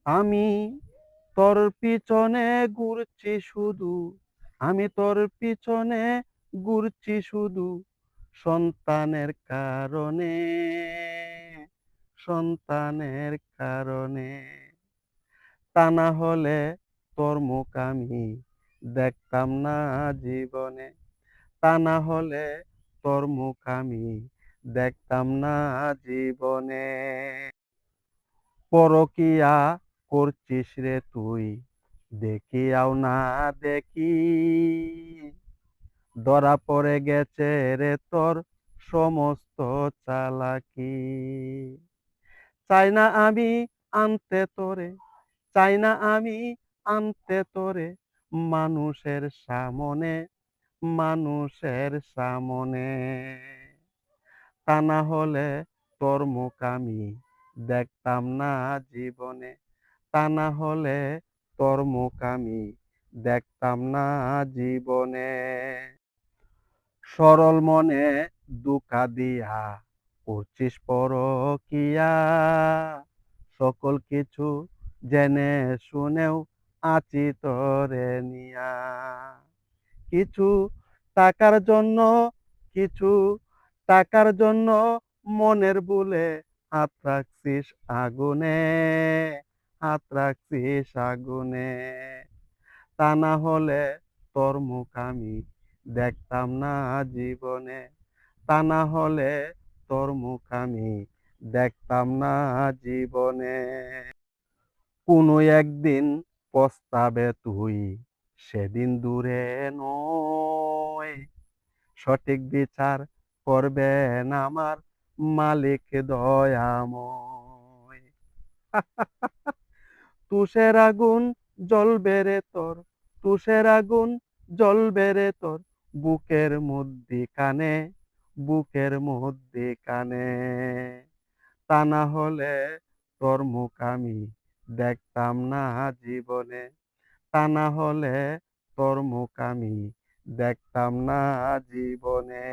আমি তোর পিছনে ঘুরছি শুধু, আমি তোর পিছনে ঘুরছি শুধু সন্তানের কারণে, সন্তানের কারণে। তা না হলে তোর মুখ আমি দেখতাম না জীবনে, তা না হলে তোর মুখ আমি দেখতাম না জীবনে। পরকিয়া করছিস রে তুই, দেখিয়াও না দেখি, ধরা পড়ে গেছে রে তোর সমস্ত চালাকি। চাই না আমি আনতে তোরে, চাই না আমি আনতে তোরে মানুষের সামনে, মানুষের সামনে। তা না হলে তোর মুখ আমি দেখতাম না জীবনে, তা না হলে তোর মুখ আমি দেখতাম না জীবনে। সরল মনে ধোঁকা দিয়া করছিস পরকিয়া, সকল কিছু জেনে শুনেও আছি তোরে নিয়া। কিছু টাকার জন্য, কিছু টাকার জন্য মনের ভুলে হাত রাখছিস আগুনে, হাত রাখছিস আগুনে। তা না হলে তোর মুখ আমি দেখতাম না জীবনে, তা না হলে তোর মুখ আমি দেখতাম না জীবনে। কোনো একদিন পস্তাবে তুই, সেদিন দূরে নয়, সঠিক বিচার করবেন আমার মালিক দয়াময়। তুষের আগুন জ্বলবে রে তোর, তুষের আগুন জ্বলবে রে তোর বুকের মধ্যে কানে, বুকের মধ্যে কানে। তা না হলে তোর মুখ আমি দেখতাম না জীবনে, তা না হলে তোর মুখ আমি দেখতাম না জীবনে।